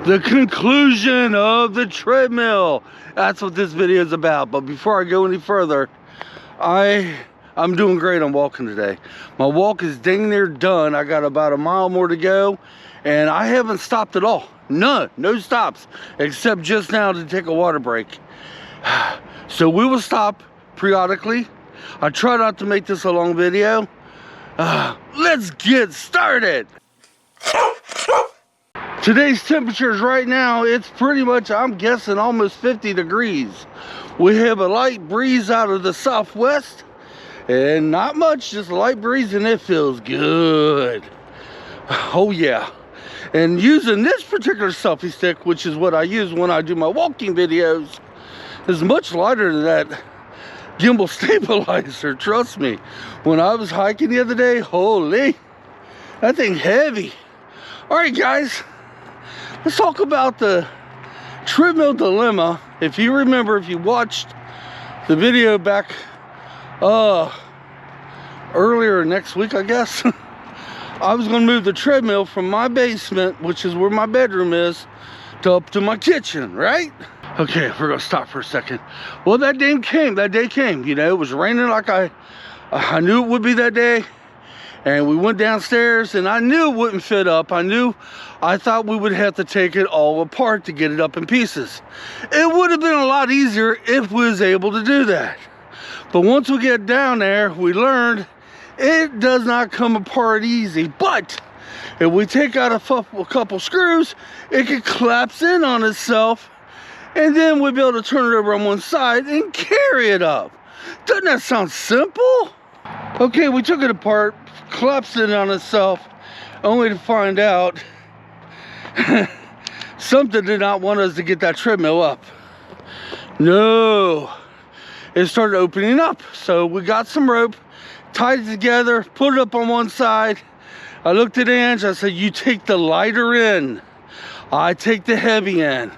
The conclusion of the treadmill. That's what this video is about. But before I go any further, I'm doing great on walking today. My walk is dang near done. I got about a mile more to go, and I haven't stopped at all. None, no stops, except just now to take a water break. So we will stop periodically. I try not to make this a long video. Let's get started. Today's temperatures right now, it's pretty much, I'm guessing, almost 50 degrees. We have a light breeze out of the southwest, and not much, just a light breeze, and it feels good. Oh yeah. And using this particular selfie stick, which is what I use when I do my walking videos, is much lighter than that gimbal stabilizer, trust me. When I was hiking the other day, holy, that thing heavy. All right, guys. Let's talk about the treadmill dilemma. If you remember, if you watched the video back earlier next week, I guess, I was going to move the treadmill from my basement, which is where my bedroom is, to up to my kitchen, right? Okay, we're going to stop for a second. Well, that day came. You know, it was raining like I knew it would be that day. And we went downstairs, and I knew it wouldn't fit up. I thought we would have to take it all apart to get it up in pieces. It would have been a lot easier if we was able to do that. But once we get down there, we learned it does not come apart easy. But if we take out a couple screws, it can collapse in on itself, and then we'll be able to turn it over on one side and carry it up. Doesn't that sound simple? Okay, we took it apart, collapsed it on itself, only to find out something did not want us to get that treadmill up. No, it started opening up. So we got some rope, tied it together, put it up on one side. I looked at Angie, I said, you take the lighter end, I take the heavy end.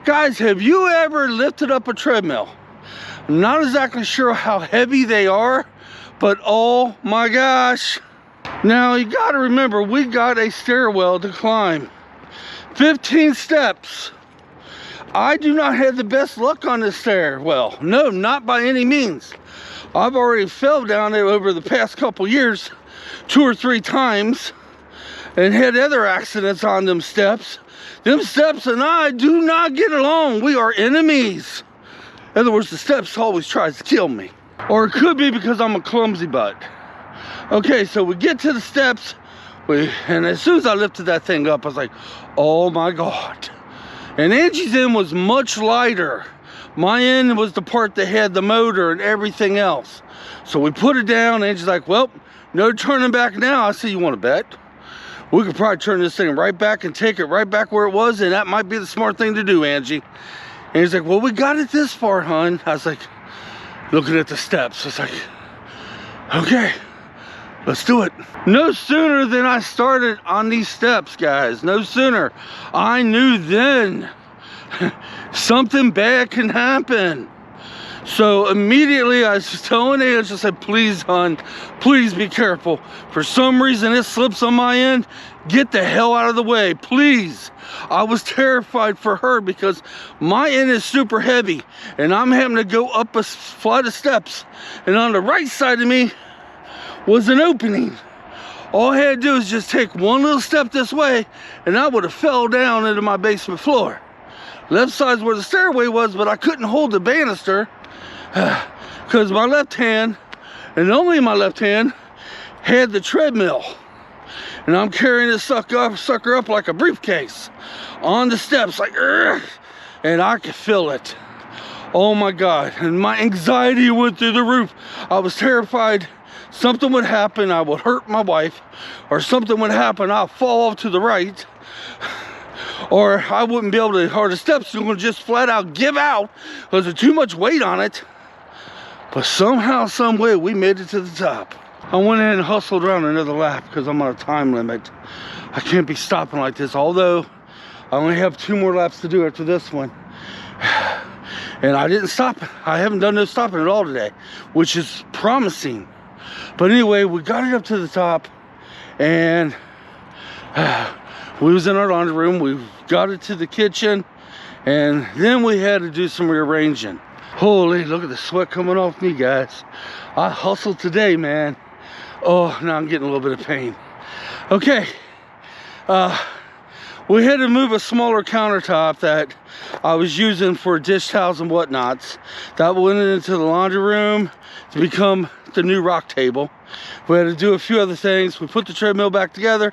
Guys, have you ever lifted up a treadmill? I'm not exactly sure how heavy they are, but oh my gosh. Now you gotta remember, we got a stairwell to climb. 15 steps. I do not have the best luck on this stairwell. No, not by any means. I've already fell down it over the past couple years 2 or 3 times and had other accidents on them steps. Them steps and I do not get along. We are enemies. In other words, the steps always tries to kill me. Or it could be because I'm a clumsy butt. Okay, so we get to the steps, and as soon as I lifted that thing up, I was like, oh my God. And Angie's end was much lighter. My end was the part that had the motor and everything else. So we put it down, and Angie's like, well, no turning back now. I said, you want to bet? We could probably turn this thing right back and take it right back where it was, and that might be the smart thing to do, Angie. And he's like, well, we got it this far, hon. I was like, looking at the steps, I was like, okay, let's do it. No sooner than I started on these steps, guys, no sooner, I knew then something bad can happen. So immediately I was telling Angie, I said, please, hon, please be careful. For some reason it slips on my end. Get the hell out of the way, please. I was terrified for her because my end is super heavy and I'm having to go up a flight of steps, and on the right side of me was an opening. All I had to do is just take one little step this way and I would have fell down into my basement floor. Left side's where the stairway was, but I couldn't hold the banister because my left hand, and only my left hand, had the treadmill. And I'm carrying this sucker up like a briefcase on the steps, like, and I could feel it. Oh my God. And my anxiety went through the roof. I was terrified something would happen, I would hurt my wife, or something would happen, I'll fall off to the right, or I wouldn't be able to, or the steps would just flat out give out because there's too much weight on it. But somehow, some way, we made it to the top. I went in and hustled around another lap because I'm on a time limit. I can't be stopping like this, although I only have 2 more laps to do after this one. And I didn't stop. I haven't done no stopping at all today, which is promising. But anyway, we got it up to the top, and We was in our laundry room, we got it to the kitchen, and then we had to do some rearranging. Holy, look at the sweat coming off me, guys. I hustled today, man. Oh, now I'm getting a little bit of pain. Okay, we had to move a smaller countertop that I was using for dish towels and whatnots. That went into the laundry room to become the new rock table. We had to do a few other things. We put the treadmill back together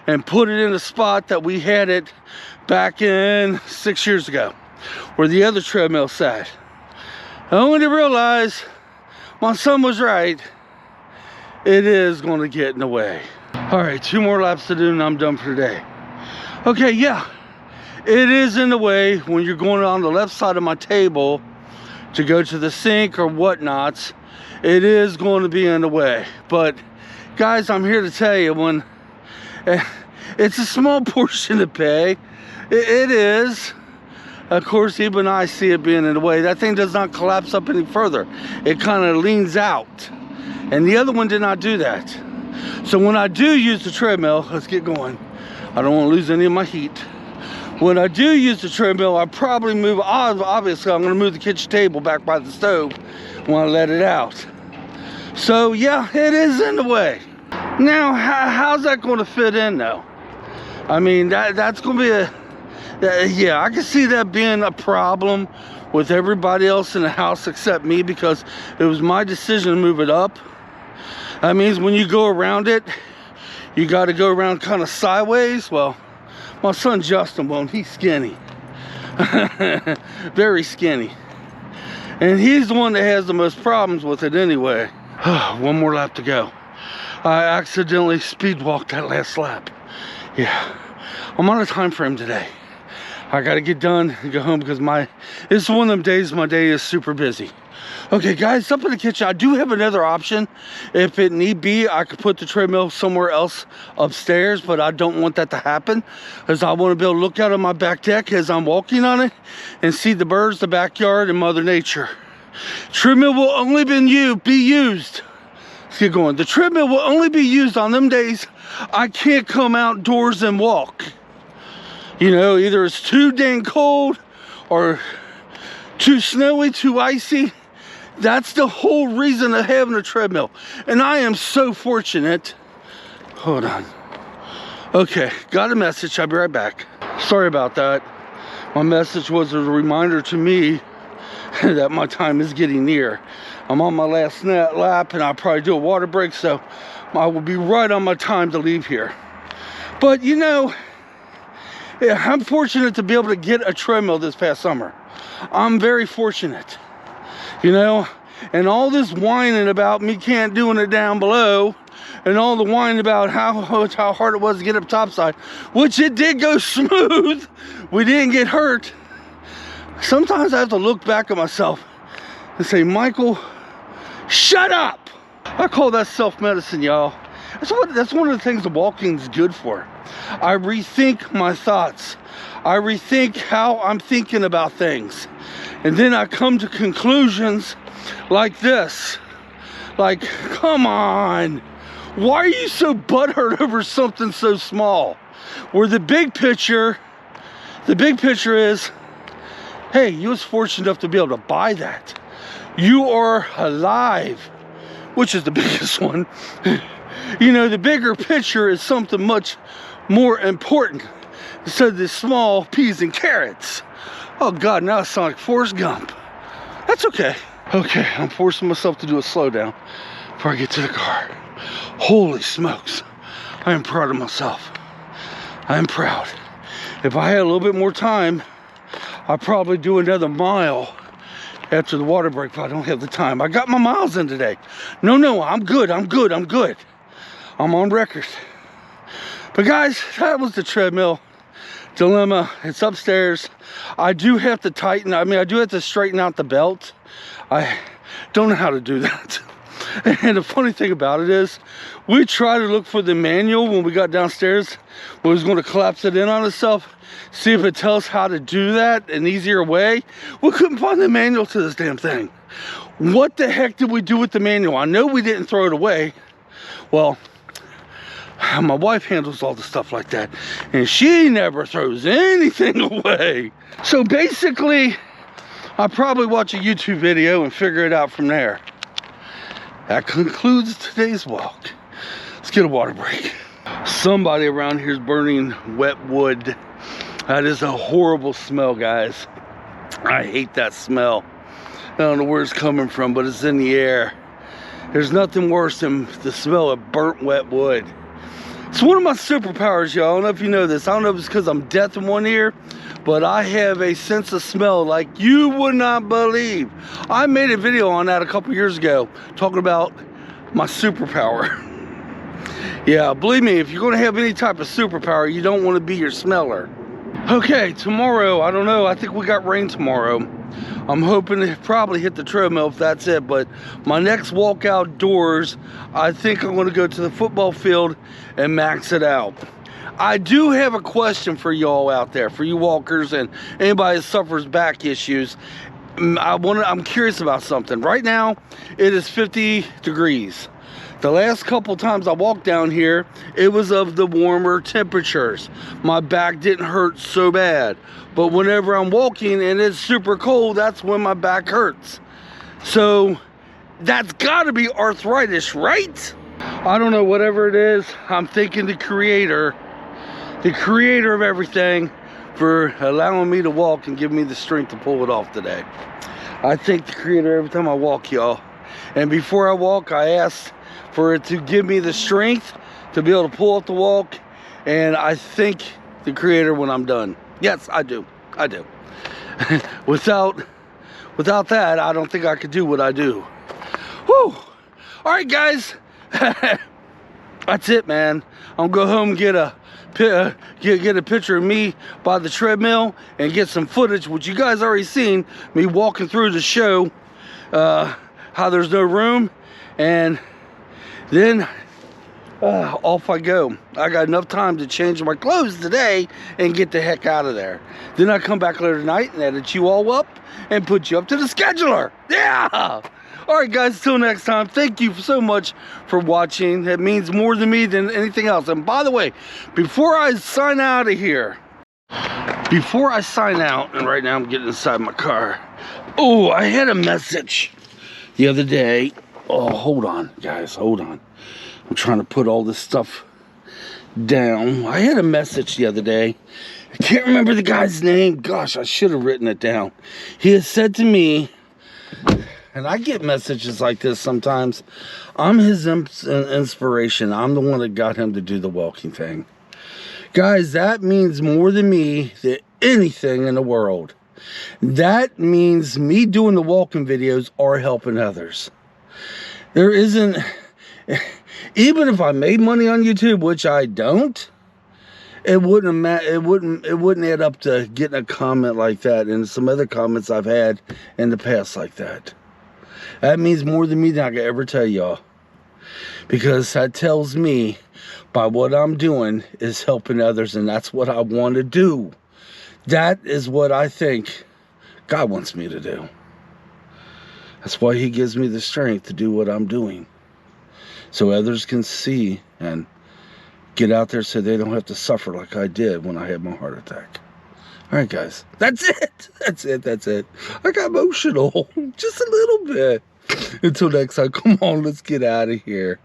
and put it in a spot that we had it back in 6 years ago, where the other treadmill sat. I only to realize my son was right. It is going to get in the way. All right, 2 more laps to do and I'm done for today. Okay, yeah, it is in the way when you're going on the left side of my table to go to the sink or whatnots. It is going to be in the way. But guys, I'm here to tell you, when it's a small portion to pay, it is. Of course, even I see it being in the way. That thing does not collapse up any further. It kind of leans out. And the other one did not do that. So when I do use the treadmill, let's get going. I don't want to lose any of my heat. When I do use the treadmill, I probably move, obviously I'm going to move the kitchen table back by the stove when I let it out. So yeah, it is in the way. Now, how's that going to fit in though? I mean, that's going to be a, yeah, I can see that being a problem with everybody else in the house except me, because it was my decision to move it up. That means when you go around it, you got to go around kind of sideways. Well, my son Justin won't. He's skinny. Very skinny. And he's the one that has the most problems with it anyway. 1 more lap to go. I accidentally speed walked that last lap. Yeah, I'm on a time frame today. I gotta get done and go home because it's one of them days my day is super busy. Okay guys, up in the kitchen, I do have another option. If it need be, I could put the treadmill somewhere else upstairs, but I don't want that to happen, because I want to be able to look out on my back deck as I'm walking on it and see the birds, the backyard, and Mother Nature. Treadmill will only be used. Let's get going. The treadmill will only be used on them days I can't come outdoors and walk. You know, either it's too dang cold or too snowy, too icy. That's the whole reason of having a treadmill. And I am so fortunate. Hold on. Okay, got a message. I'll be right back. Sorry about that. My message was a reminder to me that my time is getting near. I'm on my last lap and I'll probably do a water break, so I will be right on my time to leave here. But you know, yeah, I'm fortunate to be able to get a treadmill this past summer. I'm very fortunate, you know, and all this whining about me can't doing it down below, and all the whining about how hard it was to get up topside, which it did go smooth. We didn't get hurt. Sometimes I have to look back at myself and say, Michael, shut up. I call that self-medicine, y'all. That's one of the things the walking's good for. I rethink my thoughts. I rethink how I'm thinking about things. And then I come to conclusions like this. Like, come on. Why are you so butthurt over something so small? Where the big picture is, hey, you was fortunate enough to be able to buy that. You are alive, which is the biggest one. You know, the bigger picture is something much more important instead of the small peas and carrots. Oh God, now I sound like Forrest Gump. That's okay. Okay, I'm forcing myself to do a slowdown before I get to the car. Holy smokes, I am proud of myself. I am proud. If I had a little bit more time, I'd probably do another mile after the water break, but I don't have the time. I got my miles in today. No, I'm good. I'm on record. But guys, that was the treadmill dilemma. It's upstairs. I do have to tighten, I do have to straighten out the belt. I don't know how to do that. And the funny thing about it is, we tried to look for the manual when we got downstairs. We was going to collapse it in on itself, see if it tells how to do that an easier way. We couldn't find the manual to this damn thing. What the heck did we do with the manual? I know we didn't throw it away. Well, My wife handles all the stuff like that, and she never throws anything away. So basically, I'll probably watch a YouTube video and figure it out from there. That concludes today's walk. Let's get a water break. Somebody around here is burning wet wood. That is a horrible smell, guys. I hate that smell. I don't know where it's coming from, but it's in the air. There's nothing worse than the smell of burnt wet wood. It's one of my superpowers, y'all. I don't know if you know this. I don't know if it's because I'm deaf in one ear, but I have a sense of smell like you would not believe. I made a video on that a couple years ago, talking about my superpower. Yeah, believe me, if you're going to have any type of superpower, you don't want to be your smeller. Okay, tomorrow, I don't know. I think we got rain tomorrow. I'm hoping to probably hit the treadmill if that's it, but my next walk outdoors, I think I'm going to go to the football field and max it out. I do have a question for y'all out there, for you walkers and anybody that suffers back issues. I'm curious about something. Right now, it is 50 degrees. The last couple times I walked down here, it was of the warmer temperatures. My back didn't hurt so bad. But whenever I'm walking and it's super cold, that's when my back hurts. So that's gotta be arthritis, right? I don't know, whatever it is, I'm thanking the creator of everything, for allowing me to walk and giving me the strength to pull it off today. I thank the creator every time I walk, y'all. And before I walk, I ask for it to give me the strength to be able to pull off the walk, and I thank the creator when I'm done. Yes, I do. Without that, I don't think I could do what I do. Whew. All right, guys. That's it, man. I'm gonna go home and get a picture of me by the treadmill and get some footage, which you guys already seen me walking through the show, how there's no room, and then off I go. I got enough time to change my clothes today and get the heck out of there. Then I come back later tonight and edit you all up and put you up to the scheduler. Yeah! Alright guys, till next time, thank you so much for watching. It means more to me than anything else. And by the way, before I sign out of here, and right now I'm getting inside my car. Oh, I had a message the other day. Oh, hold on, guys, hold on. I'm trying to put all this stuff down. I had a message the other day. I can't remember the guy's name. Gosh, I should have written it down. He has said to me, and I get messages like this sometimes. I'm his inspiration. I'm the one that got him to do the walking thing. Guys, that means more to me than anything in the world. That means me doing the walking videos or helping others. There isn't, even if I made money on YouTube, which I don't, it wouldn't add up to getting a comment like that and some other comments I've had in the past like that. That means more than me than I can ever tell y'all, because that tells me by what I'm doing is helping others, and that's what I want to do. That is what I think God wants me to do. That's why he gives me the strength to do what I'm doing, so others can see and get out there so they don't have to suffer like I did when I had my heart attack. All right, guys, that's it. I got emotional just a little bit. Until next time, come on, let's get out of here.